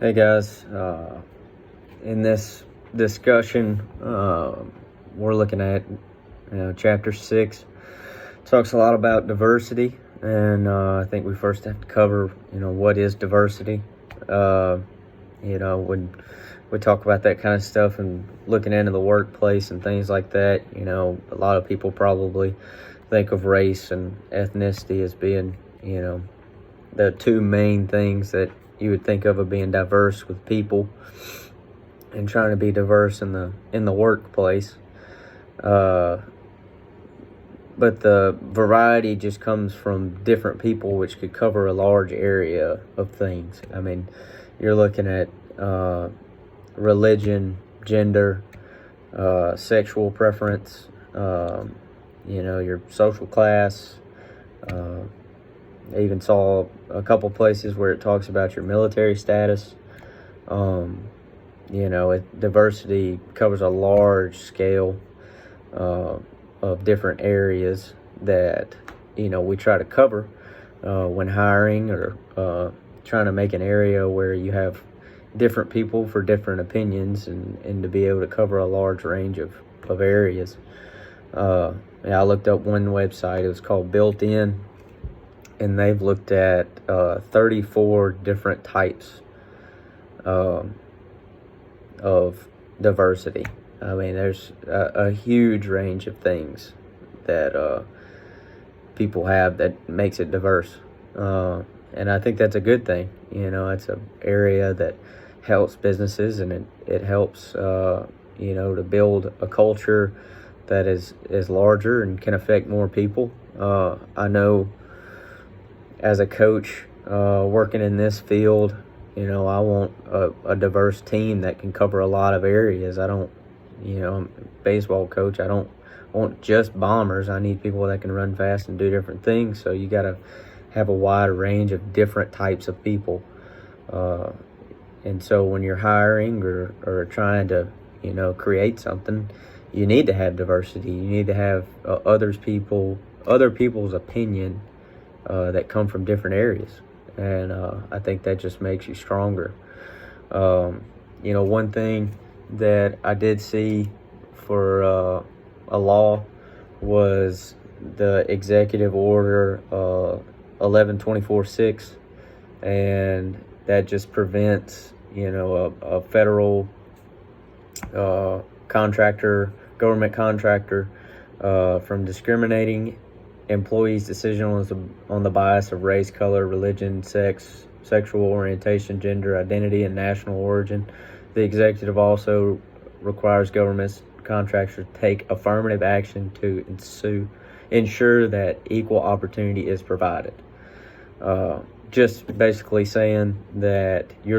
Hey guys, in this discussion, we're looking at chapter 6. Talks a lot about diversity, and I think we first have to cover what is diversity. When we talk about that kind of stuff and looking into the workplace and things like that, a lot of people probably think of race and ethnicity as being the two main things that you would think of being diverse with people and trying to be diverse in the workplace. But the variety just comes from different people, which could cover a large area of things. I mean, you're looking at religion, gender, sexual preference, your social class. I even saw a couple places where it talks about your military status. Diversity covers a large scale of different areas that we try to cover when hiring or trying to make an area where you have different people for different opinions and to be able to cover a large range of areas. I looked up one website. It was called Built In, and they've looked at 34 different types of diversity. I mean, there's a huge range of things that people have that makes it diverse. And I think that's a good thing. It's an area that helps businesses, and it helps, to build a culture that is larger and can affect more people. I know as a coach working in this field, I want a diverse team that can cover a lot of areas. I don't, I'm a baseball coach. I don't want just bombers. I need people that can run fast and do different things. So you got to have a wide range of different types of people. And so when you're hiring or trying to, create something, you need to have diversity. You need to have other people's opinion that come from different areas. And I think that just makes you stronger. One thing that I did see for a law was the Executive Order 1124-6, and that just prevents a federal government contractor from discriminating employees' decision on the bias of race, color, religion, sex, sexual orientation, gender identity, and national origin. The executive also requires government contractors to take affirmative action to ensure that equal opportunity is provided. Just basically saying that you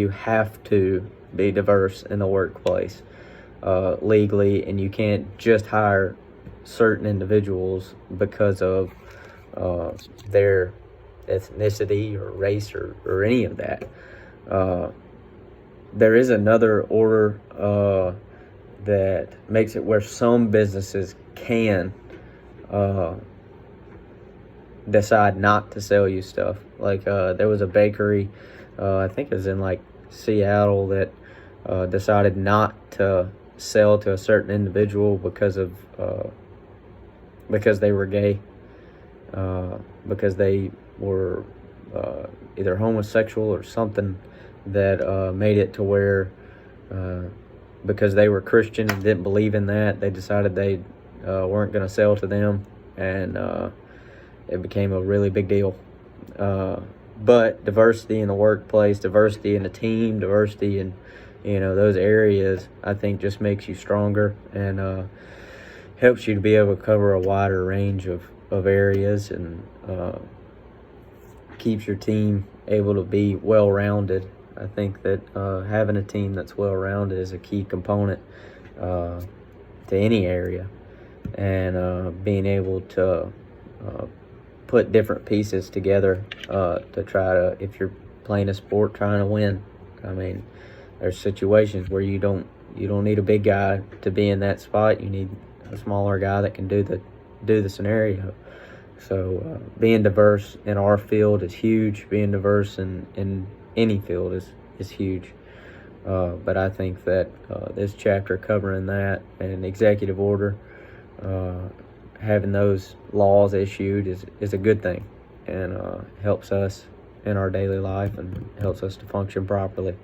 have to be diverse in the workplace legally, and you can't just hire certain individuals because of their ethnicity or race or any of that. There is another order that makes it where some businesses can decide not to sell you stuff. Like there was a bakery, I think it was in like Seattle, that decided not to sell to a certain individual because they were gay, because they were either homosexual or something that made it to where because they were Christian and didn't believe in that, they decided they weren't going to sell to them, and it became a really big deal. But diversity in the workplace, diversity in the team, diversity in those areas, I think just makes you stronger and helps you to be able to cover a wider range of areas, and keeps your team able to be well-rounded. I think that having a team that's well-rounded is a key component to any area, and being able to put different pieces together to try to, if you're playing a sport trying to win. I mean, there's situations where you don't need a big guy to be in that spot. You need a smaller guy that can do the scenario. So being diverse in our field is huge. Being diverse in any field is huge. But I think that this chapter covering that and an executive order, having those laws issued is a good thing, and helps us in our daily life and helps us to function properly.